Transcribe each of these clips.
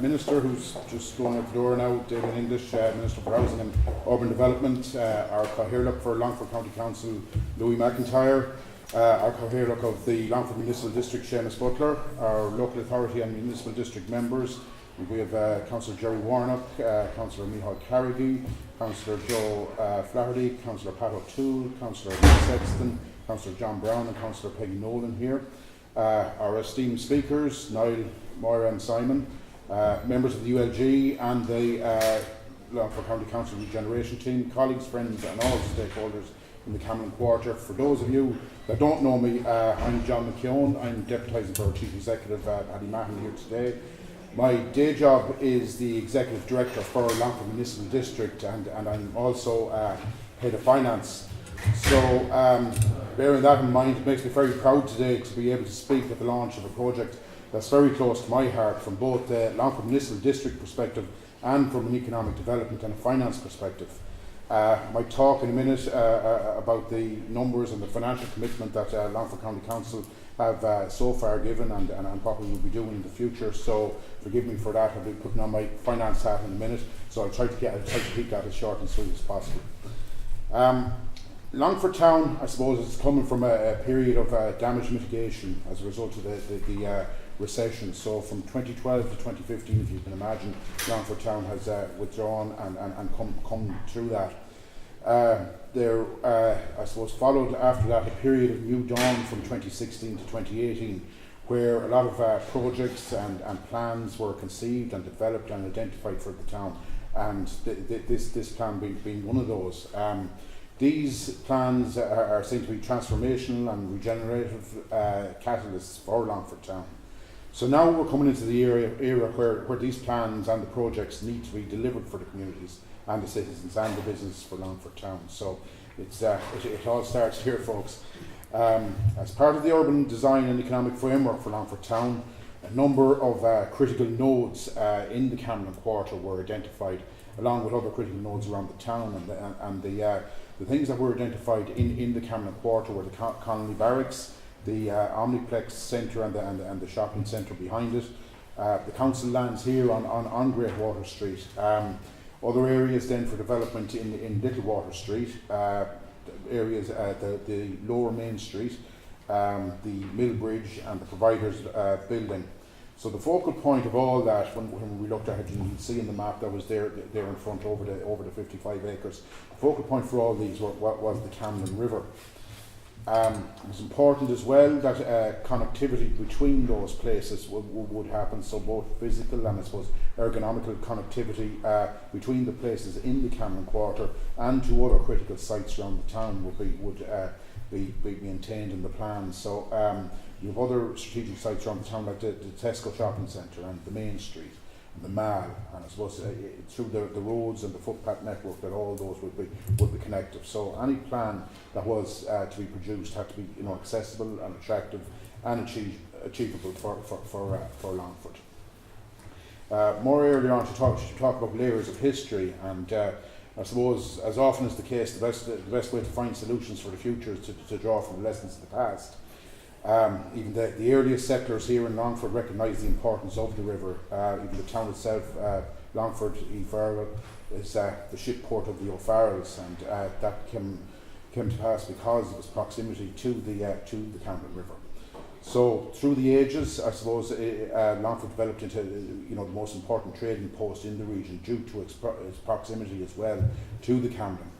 Minister, who's just going out the door now, David English, Minister for Housing and Urban Development, our Cathaoirleach for Longford County Council, Louis McIntyre, our Cathaoirleach of the Longford Municipal District, Seamus Butler, our Local Authority and Municipal District members. We have Councillor Jerry Warnock, Councillor Micheál Carrigy, Councillor Joe Flaherty, Councillor Pat O'Toole, Councillor Sexton, Councillor John Brown and Councillor Peggy Nolan here. Our esteemed speakers, Niall, Moira and Simon, members of the ULG and the Longford County Council Regeneration Team, colleagues, friends and all the stakeholders in the Cameron Quarter. For those of you that don't know me, I'm John McKeon. I'm deputising for our Chief Executive, Paddy Mahon, here today. My day job is the Executive Director for Longford Municipal District, and I'm also Head of Finance. So, bearing that in mind, it makes me very proud today to be able to speak at the launch of a project that's very close to my heart from both the Longford Municipal District perspective and from an economic development and a finance perspective. I might talk in a minute about the numbers and the financial commitment that Longford County Council have so far given and what we will be doing in the future. So forgive me for that. I'll be putting on my finance hat in a minute. So I'll try to keep that as short and sweet as possible. Longford Town, I suppose, is coming from a period of damage mitigation as a result of the recession. So from 2012 to 2015, if you can imagine, Longford Town has withdrawn and come through that. There, I suppose, followed after that a period of new dawn from 2016 to 2018, where a lot of projects and plans were conceived and developed and identified for the town, and this plan being one of those. These plans are seen to be transformational and regenerative catalysts for Longford Town. So now we're coming into the era where these plans and the projects need to be delivered for the communities and the citizens and the business for Longford Town. So it all starts here, folks. As part of the urban design and economic framework for Longford Town, a number of critical nodes in the Cameron Quarter were identified, along with other critical nodes around the town. And the things that were identified in the Cameron Quarter were the Connolly Barracks, the Omniplex Centre and the shopping centre behind it, the council lands here on Great Water Street. Other areas then for development in Little Water Street, areas the Lower Main Street, the Mill Bridge and the Providers building. So the focal point of all that, when we looked at it, you can see in the map that was there in front over the 55 acres. The focal point for all these was the Camden River. It was important as well that connectivity between those places would happen, so both physical and I suppose ergonomical connectivity between the places in the Cameron Quarter and to other critical sites around the town would be maintained in the plan. So you have other strategic sites around the town like the Tesco Shopping Centre and the Main Street and the Mall, and I suppose through the roads and the footpath network that all those would be connected. So any plan that was to be produced had to be accessible and attractive and achievable for Longford. More earlier on to talk about layers of history, and I suppose as often is the case, the best way to find solutions for the future is to draw from the lessons of the past. Even the earliest settlers here in Longford recognised the importance of the river. Even the town itself, Longford, Farrell, is the ship port of the O'Farrells, and that came to pass because of its proximity to the Cameron River. So through the ages, I suppose Longford developed into the most important trading post in the region due to its proximity as well to the Camden.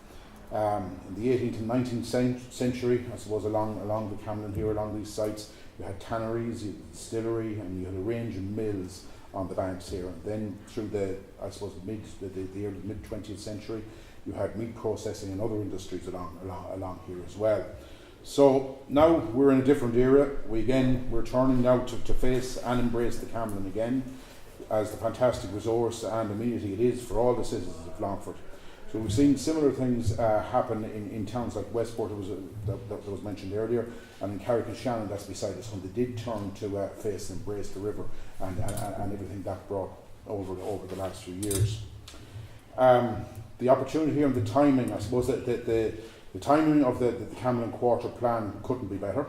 In the 18th and 19th century, I suppose along the Camden here, along these sites, you had tanneries, you had distillery, and you had a range of mills on the banks here. And then through the early mid-20th century, you had meat processing and other industries along here as well. So now we're in a different era. We're turning now to face and embrace the Camden again as the fantastic resource and amenity it is for all the citizens of Longford. So we've seen similar things happen in towns like Westport, that was mentioned earlier, and in Carrick-on-Shannon, that's beside us, when they did turn to face and embrace the river and everything that brought over the last few years. The opportunity and the timing, I suppose that the timing of the Cameron Quarter plan couldn't be better.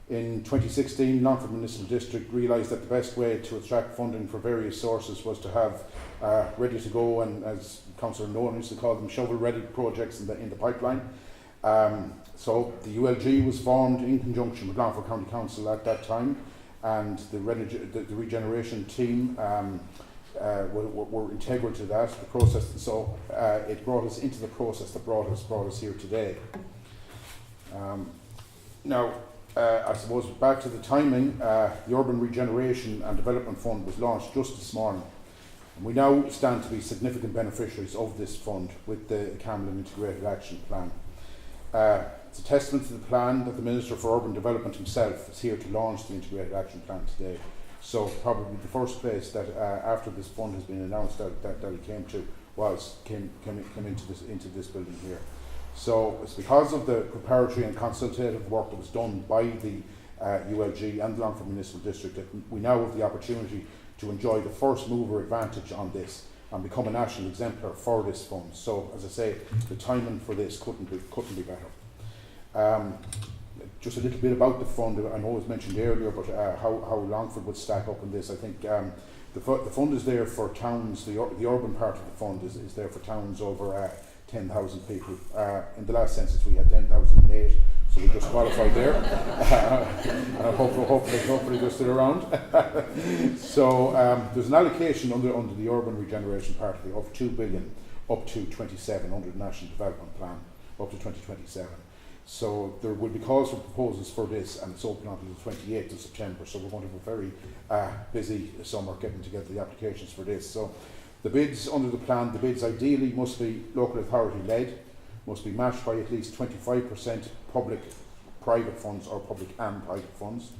In 2016, Longford Municipal District realised that the best way to attract funding for various sources was to have ready to go, and as Councillor Nolan used to call them, shovel-ready projects in the pipeline. So the ULG was formed in conjunction with Longford County Council at that time, and the regeneration team were integral to that, the process. So it brought us into the process that brought us here today. Now, I suppose back to the timing, the Urban Regeneration and Development Fund was launched just this morning. And we now stand to be significant beneficiaries of this fund with the Camlin Integrated Action Plan. It's a testament to the plan that the Minister for Urban Development himself is here to launch the Integrated Action Plan today. So probably the first place that after this fund has been announced that he came to came into this building here. So it's because of the preparatory and consultative work that was done by the ULG and the Longford Municipal District that we now have the opportunity to enjoy the first mover advantage on this and become a national exemplar for this fund. So as I say, the timing for this couldn't be better. Just a little bit about the fund. I know it was mentioned earlier, but how Longford would stack up in this. I think the fund is there for towns. The urban part of the fund is there for towns over 10,000 people. In the last census we had 10,008, so we just qualified there. Hopefully they're still around. So there's an allocation under the Urban Regeneration part of 2 billion up to 27 under the National Development Plan up to 2027. So there will be calls for proposals for this, and it's open until the 28th of September. So we're going to have a very busy summer getting together the applications for this. So the bids under the plan, the bids ideally must be local authority led, must be matched by at least 25% public private funds or public and private funds,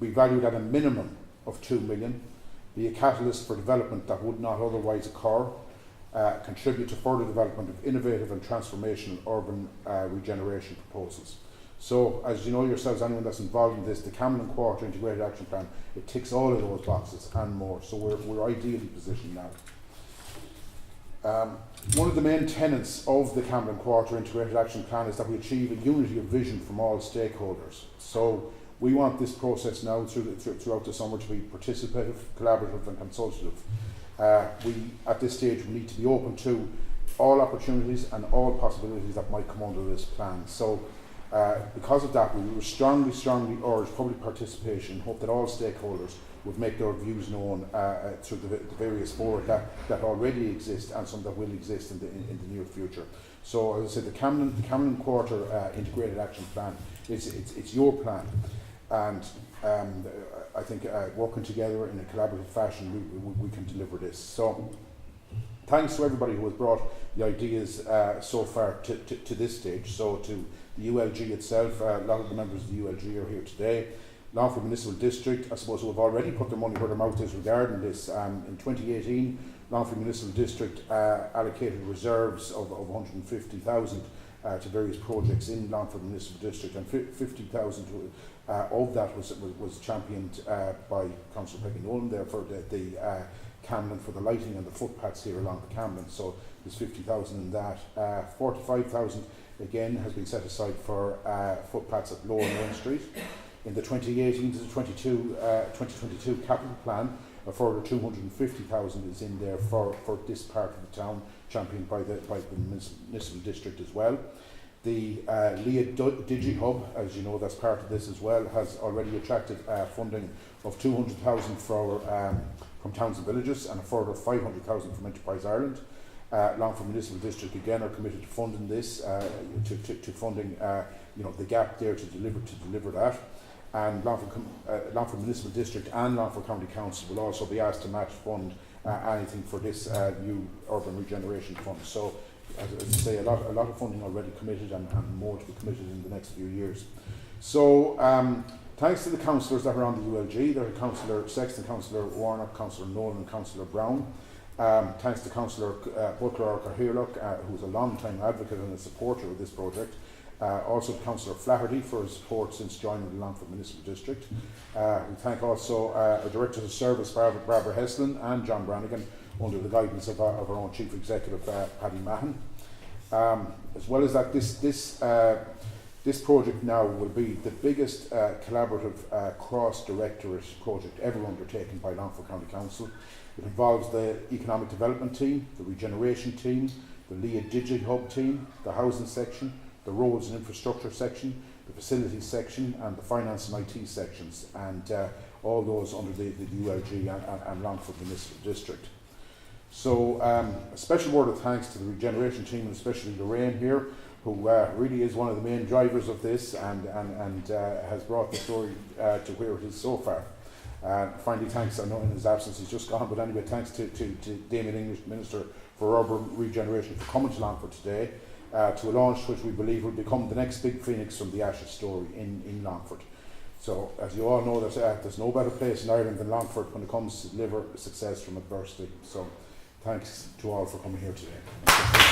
be valued at a minimum of 2 million, be a catalyst for development that would not otherwise occur, contribute to further development of innovative and transformational urban regeneration proposals. So, as you know yourselves, anyone that's involved in this, the Camlin Quarter Integrated Action Plan, it ticks all of those boxes and more. So we're ideally positioned now. One of the main tenets of the Camlin Quarter Integrated Action Plan is that we achieve a unity of vision from all stakeholders. So we want this process now throughout the summer to be participative, collaborative and consultative. We, at this stage, we need to be open to all opportunities and all possibilities that might come under this plan. So because of that, we will strongly urge public participation and hope that all stakeholders would make their views known through the various fora that already exist and some that will exist in the near future. So, as I said, the Camlin Quarter Integrated Action Plan, it's your plan, and I think working together in a collaborative fashion, we can deliver this. So, thanks to everybody who has brought the ideas so far to this stage. So, to the ULG itself, a lot of the members of the ULG are here today. Longford Municipal District, I suppose, who have already put their money where their mouth is regarding this. In 2018, Longford Municipal District allocated reserves of 150,000 to various projects in Longford Municipal District, and 50,000 of that was championed by Councillor Peggy Nolan there for the Camlin, for the lighting and the footpaths here along the Camlin. So there's 50,000 in that. 45,000 again has been set aside for footpaths at Lower Main Street. In the 2018 to the 2022 capital plan, a further 250,000 is in there for this part of the town, championed by the municipal district as well. The Leah Digi Hub, as you know, that's part of this as well, has already attracted funding of 200,000 from towns and villages, and a further 500,000 from Enterprise Ireland. Longford Municipal District again are committed to funding this, to funding the gap there to deliver that. And Longford Municipal District and Longford County Council will also be asked to match fund anything for this new urban regeneration fund. So, as I say, a lot of funding already committed, and more to be committed in the next few years. So, thanks to the councillors that are on the ULG, there are Councillor Sexton, Councillor Warnock, Councillor Nolan and Councillor Brown. Thanks to Councillor Butler O'Cahirlock, who's a long-time advocate and a supporter of this project. Also Councillor Flaherty for his support since joining the Longford Municipal District. We thank also our Directors of Service, Barbara Heslin and John Brannigan, under the guidance of our own Chief Executive, Paddy Mahon. As well as that, this This project now will be the biggest collaborative cross-directorate project ever undertaken by Longford County Council. It involves the Economic Development Team, the Regeneration Team, the Lea DigiHub Team, the Housing Section, the Roads and Infrastructure Section, the Facilities Section and the Finance and IT Sections, and all those under the ULG and Longford Municipal District. So a special word of thanks to the Regeneration Team, and especially Lorraine here, who really is one of the main drivers of this and has brought the story to where it is so far. Finally, thanks, I know in his absence he's just gone, but anyway, thanks to Damien English, Minister for Urban Regeneration, for coming to Longford today to a launch which we believe will become the next big phoenix from the ashes story in Longford. So, as you all know, there's no better place in Ireland than Longford when it comes to deliver success from adversity. So, thanks to all for coming here today.